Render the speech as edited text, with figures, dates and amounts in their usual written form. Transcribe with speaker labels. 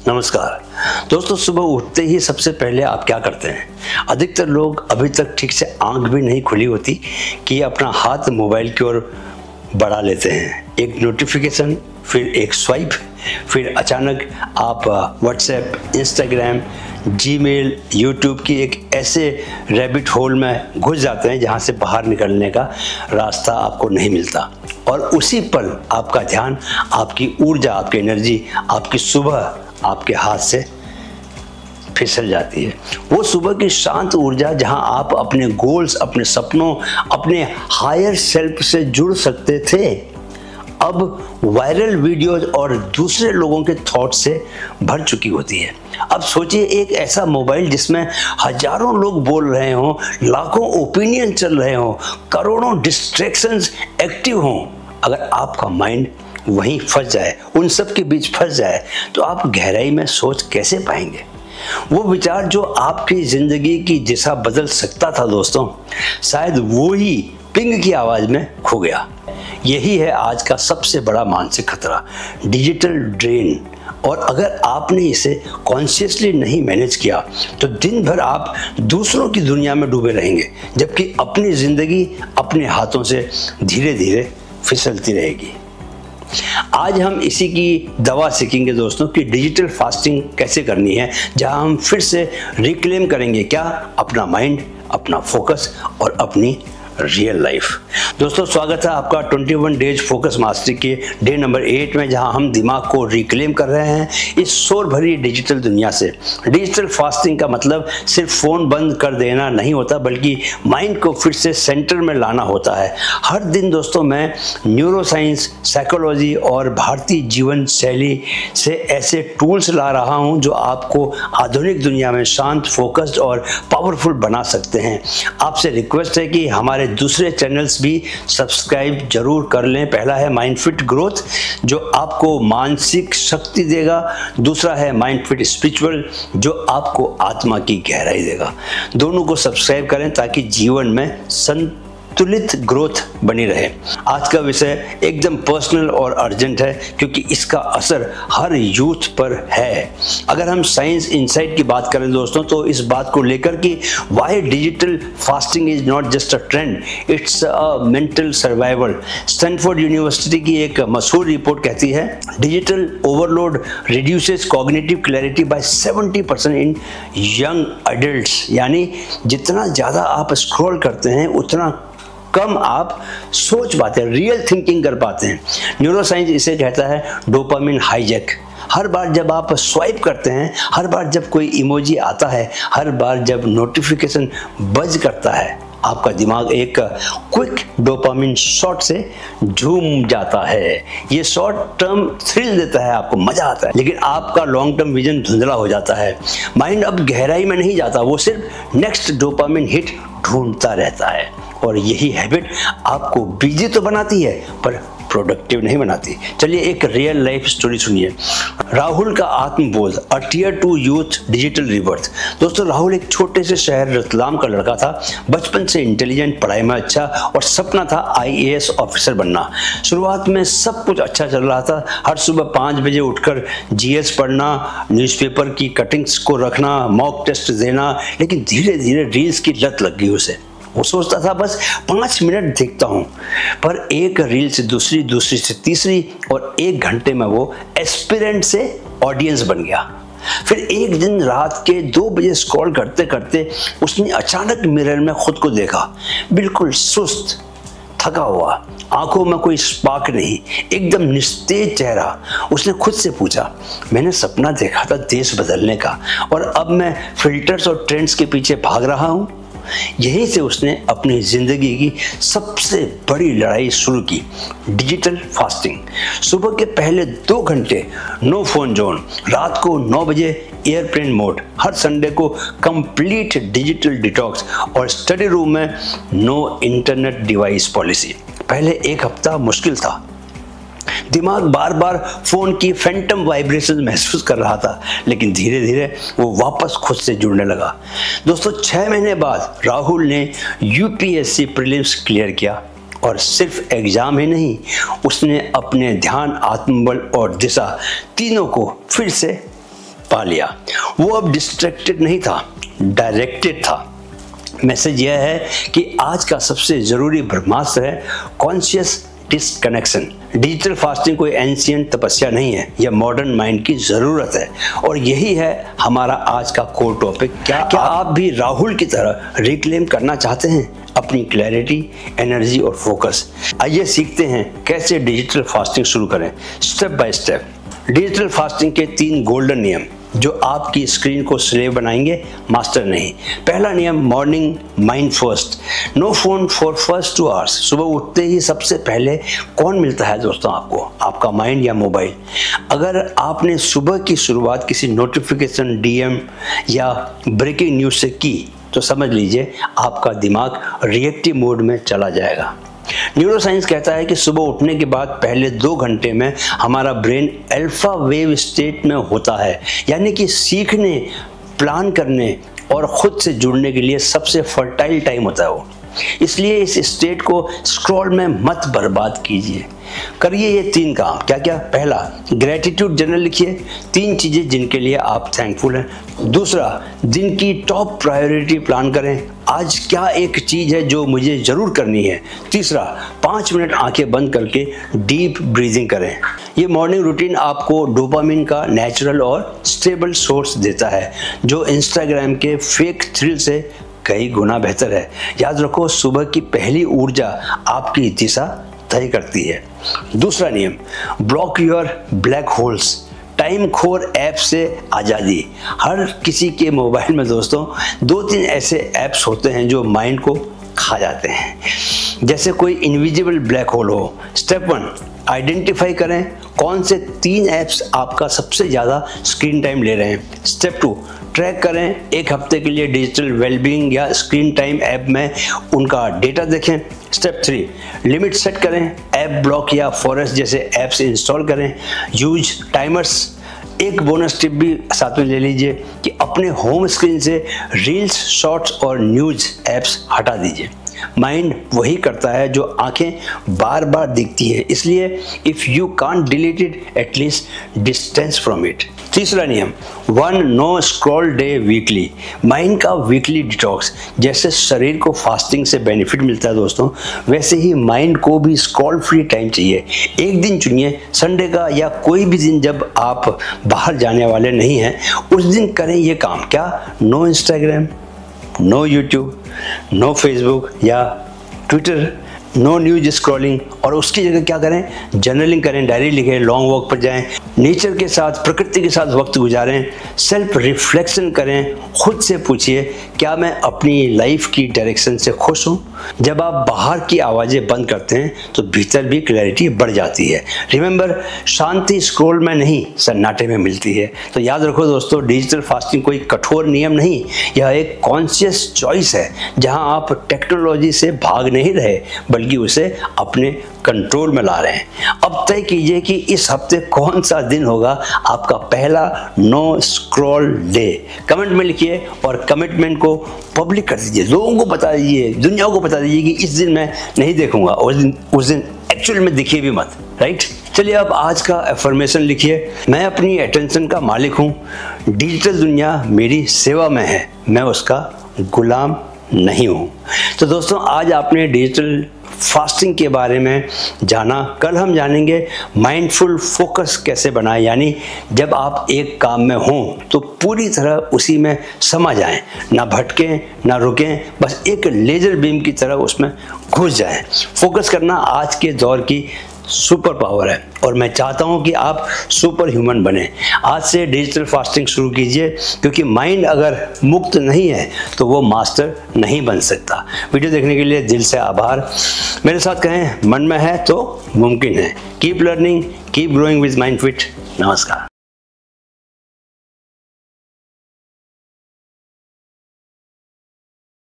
Speaker 1: नमस्कार दोस्तों, सुबह उठते ही सबसे पहले आप क्या करते हैं? अधिकतर लोग अभी तक ठीक से आंख भी नहीं खुली होती कि अपना हाथ मोबाइल की ओर बढ़ा लेते हैं। एक नोटिफिकेशन, फिर एक स्वाइप, फिर अचानक आप व्हाट्सएप, इंस्टाग्राम, जीमेल, यूट्यूब की एक ऐसे रैबिट होल में घुस जाते हैं जहां से बाहर निकलने का रास्ता आपको नहीं मिलता। और उसी पल आपका ध्यान, आपकी ऊर्जा, आपकी एनर्जी, आपकी सुबह आपके हाथ से फिसल जाती है। वो सुबह की शांत ऊर्जा जहां आप अपने गोल्स, अपने सपनों, अपने हायर सेल्फ से जुड़ सकते थे, अब वायरल वीडियोज और दूसरे लोगों के थॉट से भर चुकी होती है। अब सोचिए, एक ऐसा मोबाइल जिसमें हजारों लोग बोल रहे हों, लाखों ओपिनियन चल रहे हों, करोड़ों डिस्ट्रैक्शंस एक्टिव हों, अगर आपका माइंड वहीं फंस जाए, उन सब के बीच फंस जाए, तो आप गहराई में सोच कैसे पाएंगे? वो विचार जो आपकी जिंदगी की दिशा बदल सकता था दोस्तों, शायद वो ही पिंग की आवाज में खो गया। यही है आज का सबसे बड़ा मानसिक खतरा, डिजिटल ड्रेन। और अगर आपने इसे कॉन्शियसली नहीं मैनेज किया तो दिन भर आप दूसरों की दुनिया में डूबे रहेंगे, जबकि अपनी जिंदगी अपने हाथों से धीरे धीरे फिसलती रहेगी। आज हम इसी की दवा सीखेंगे दोस्तों कि डिजिटल फास्टिंग कैसे करनी है, जहां हम फिर से रिक्लेम करेंगे क्या? अपना माइंड, अपना फोकस और अपनी रियल लाइफ। दोस्तों, स्वागत है आपका 21 डेज फोकस मास्टरी के डे नंबर 8 में, जहां हम दिमाग को रिक्लेम कर रहे हैं इस शोर भरी डिजिटल दुनिया से। डिजिटल फास्टिंग का मतलब सिर्फ फोन बंद कर देना नहीं होता, बल्कि माइंड को फिर से सेंटर में लाना होता है। हर दिन दोस्तों मैं न्यूरो साइंस, साइकोलॉजी और भारतीय जीवन शैली से ऐसे टूल्स ला रहा हूं जो आपको आधुनिक दुनिया में शांत, फोकस्ड और पावरफुल बना सकते हैं। आपसे रिक्वेस्ट है कि हमारे दूसरे चैनल्स भी सब्सक्राइब जरूर कर लें। पहला है माइंड फिट ग्रोथ, जो आपको मानसिक शक्ति देगा। दूसरा है माइंड फिट स्पिरिचुअल, जो आपको आत्मा की गहराई देगा। दोनों को सब्सक्राइब करें ताकि जीवन में संतुलित ग्रोथ बनी रहे। आज का विषय एकदम पर्सनल और अर्जेंट है, क्योंकि इसका असर हर यूथ पर है। अगर हम साइंस इनसाइट की बात करें दोस्तों, तो इस बात को लेकर कि why digital fasting is not just a trend, it's a mental survival. Stanford University की एक मशहूर रिपोर्ट कहती है, digital overload reduces cognitive clarity by 70% in young adults. यानी जितना ज़्यादा आप स्क्रॉल करते हैं उतना कम आप सोच पाते हैं, रियल थिंकिंग कर पाते हैं। न्यूरोसाइंस इसे कहता है डोपामिन हाईजैक। हर बार जब आप स्वाइप करते हैं, हर बार जब कोई इमोजी आता है, हर बार जब नोटिफिकेशन बज करता है, आपका दिमाग एक क्विक डोपामिन शॉट से झूम जाता है। ये शॉर्ट टर्म थ्रिल देता है, आपको मजा आता है, लेकिन आपका लॉन्ग टर्म विजन धुंधला हो जाता है। माइंड अब गहराई में नहीं जाता, वो सिर्फ नेक्स्ट डोपामिन हिट ढूंढता रहता है। और यही हैबिट आपको बिजी तो बनाती है पर प्रोडक्टिव नहीं बनाती। चलिए एक रियल लाइफ स्टोरी सुनिए। राहुल का आत्मबोध, अ टियर 2 यूथ डिजिटल रिबर्थ। दोस्तों, राहुल एक छोटे से शहर रतलाम का लड़का था। बचपन से इंटेलिजेंट, पढ़ाई में अच्छा और सपना था IAS ऑफिसर बनना। शुरुआत में सब कुछ अच्छा चल रहा था। हर सुबह 5 बजे उठकर GS पढ़ना, न्यूज़पेपर की कटिंग्स को रखना, मॉक टेस्ट देना, लेकिन धीरे धीरे रील्स की लत लग गई उसे। वो सोचता था बस 5 मिनट देखता हूँ, पर एक रील से दूसरी, दूसरी से तीसरी, और 1 घंटे में वो एस्पिरेंट से ऑडियंस बन गया। फिर एक दिन रात के 2 बजे स्क्रॉल करते करते उसने अचानक मिरर में खुद को देखा, बिल्कुल सुस्त, थका हुआ, आंखों में कोई स्पार्क नहीं, एकदम निस्तेज चेहरा। उसने खुद से पूछा, मैंने सपना देखा था देश बदलने का, और अब मैं फिल्टर्स और ट्रेंड्स के पीछे भाग रहा हूँ। यहीं से उसने अपनी जिंदगी की सबसे बड़ी लड़ाई शुरू की, डिजिटल फास्टिंग। सुबह के पहले 2 घंटे नो फोन जोन, रात को 9 बजे एयरप्लेन मोड, हर संडे को कंप्लीट डिजिटल डिटॉक्स, और स्टडी रूम में नो इंटरनेट डिवाइस पॉलिसी। पहले 1 हफ्ता मुश्किल था, दिमाग बार बार फोन की फैंटम वाइब्रेशन महसूस कर रहा था, लेकिन धीरे धीरे वो वापस खुद से जुड़ने लगा। दोस्तों 6 महीने बाद राहुल ने UPSC प्रीलिम्स क्लियर किया और सिर्फ एग्जाम ही नहीं, उसने अपने ध्यान, आत्मबल और दिशा तीनों को फिर से पा लिया। वो अब डिस्ट्रैक्टेड नहीं था, डायरेक्टेड था। मैसेज यह है कि आज का सबसे ज़रूरी ब्रह्मास्त्र है कॉन्शियस डिस्कनेक्शन। डिजिटल फास्टिंग कोई एंशिएंट तपस्या नहीं है, यह मॉडर्न माइंड की ज़रूरत है और यही है हमारा आज का कोर टॉपिक। क्या आप भी राहुल की तरह रिक्लेम करना चाहते हैं अपनी क्लैरिटी, एनर्जी और फोकस? आइए सीखते हैं कैसे डिजिटल फास्टिंग शुरू करें, step by step. Digital fasting के 3 गोल्डन नियम जो आपकी स्क्रीन को स्लेव बनाएंगे, मास्टर नहीं। पहला नियम, morning mind first, no phone for first 2 hours. सुबह उठते ही सबसे पहले कौन मिलता है दोस्तों आपको? आपका माइंड या मोबाइल। अगर आपने सुबह की शुरुआत किसी नोटिफिकेशन, DM या ब्रेकिंग न्यूज से की तो समझ लीजिए आपका दिमाग रिएक्टिव मोड में चला जाएगा। न्यूरोसाइंस कहता है कि सुबह उठने के बाद पहले 2 घंटे में हमारा ब्रेन अल्फा वेव स्टेट में होता है, यानी कि सीखने, प्लान करने और खुद से जुड़ने के लिए सबसे फर्टाइल टाइम होता है वो। इसलिए इस स्टेट को स्क्रॉल में मत बर्बाद कीजिए। करिए ये 3 काम। क्या क्या? पहला, ग्रेटिट्यूड जर्नल लिखिए, 3 चीजें जिनके लिए आप थैंकफुल हैं। दूसरा, दिन की टॉप प्रायोरिटी प्लान करें, आज क्या एक चीज है जो मुझे जरूर करनी है। तीसरा, 5 मिनट आंखें बंद करके डीप ब्रीदिंग करें। ये मॉर्निंग रूटीन आपको डोपामिन का नेचुरल और स्टेबल सोर्स देता है, जो इंस्टाग्राम के फेक थ्रिल से कई गुना बेहतर है। याद रखो, सुबह की पहली ऊर्जा आपकी दिशा तय करती है। दूसरा नियम, block your black holes, time खोर ऐप से आज़ादी। हर किसी के मोबाइल में दोस्तों 2-3 ऐसे ऐप्स होते हैं जो माइंड को खा जाते हैं, जैसे कोई इनविजिबल ब्लैक होल हो। स्टेप 1, आइडेंटिफाई करें कौन से 3 ऐप्स आपका सबसे ज़्यादा स्क्रीन टाइम ले रहे हैं। स्टेप 2, ट्रैक करें 1 हफ्ते के लिए डिजिटल वेलबींग या स्क्रीन टाइम ऐप में उनका डेटा देखें। स्टेप 3, लिमिट सेट करें, ऐप ब्लॉक या फॉरेस्ट जैसे ऐप्स इंस्टॉल करें। Use timers. एक बोनस टिप भी साथ में ले लीजिए कि अपने होम स्क्रीन से रील्स, शॉर्ट्स और न्यूज ऐप्स हटा दीजिए। माइंड वही करता है जो आंखें बार बार दिखती है, इसलिए if you can't delete it, at least distance from it. तीसरा नियम, 1 no scroll day weekly, mind का वीकली डिटॉक्स। जैसे शरीर को फास्टिंग से बेनिफिट मिलता है दोस्तों, वैसे ही माइंड को भी स्क्रॉल फ्री टाइम चाहिए। एक दिन चुनिए, संडे का या कोई भी दिन जब आप बाहर जाने वाले नहीं हैं, उस दिन करें ये काम। क्या? No Instagram, no YouTube, no Facebook या ट्विटर, नो न्यूज स्क्रॉलिंग। और उसकी जगह क्या करें? जर्नलिंग करें, डायरी लिखें, लॉन्ग वॉक पर जाएं, नेचर के साथ, प्रकृति के साथ वक्त गुजारें, सेल्फ रिफ्लेक्शन करें। खुद से पूछिए, क्या मैं अपनी लाइफ की डायरेक्शन से खुश हूँ? जब आप बाहर की आवाज़ें बंद करते हैं तो भीतर भी क्लैरिटी बढ़ जाती है। रिमेंबर, शांति स्क्रॉल में नहीं, सन्नाटे में मिलती है। तो याद रखो दोस्तों, डिजिटल फास्टिंग कोई कठोर नियम नहीं, यह एक कॉन्शियस चॉइस है, जहां आप टेक्नोलॉजी से भाग नहीं रहे बल्कि उसे अपने कंट्रोल में ला रहे हैं। अब तय कीजिए कि इस हफ्ते कौन सा दिन होगा आपका पहला नो स्क्रॉल डे। कमेंट में लिखिए और कमिटमेंट को पब्लिक कर दीजिए, लोगों को बता दीजिए, दुनिया को बता दीजिए कि इस दिन मैं नहीं देखूंगा, उस दिन एक्चुअल में दिखिए भी मत। राइट? चलिए अब आज का अफर्मेशन लिखिए, मैं अपनी अटेंशन का मालिक हूँ, डिजिटल दुनिया मेरी सेवा में है, मैं उसका गुलाम नहीं हूँ। तो दोस्तों, आज आपने डिजिटल फास्टिंग के बारे में जाना। कल हम जानेंगे माइंडफुल फोकस कैसे बनाएं, यानी जब आप एक काम में हों तो पूरी तरह उसी में समा जाएं, ना भटकें ना रुकें, बस एक लेजर बीम की तरह उसमें घुस जाएं। फोकस करना आज के दौर की सुपर पावर है और मैं चाहता हूं कि आप सुपर ह्यूमन बने। आज से डिजिटल फास्टिंग शुरू कीजिए, क्योंकि माइंड अगर मुक्त नहीं है तो वो मास्टर नहीं बन सकता। वीडियो देखने के लिए दिल से आभार। मेरे साथ कहें, मन में है तो मुमकिन है। Keep learning, keep growing with mind fit. नमस्कार।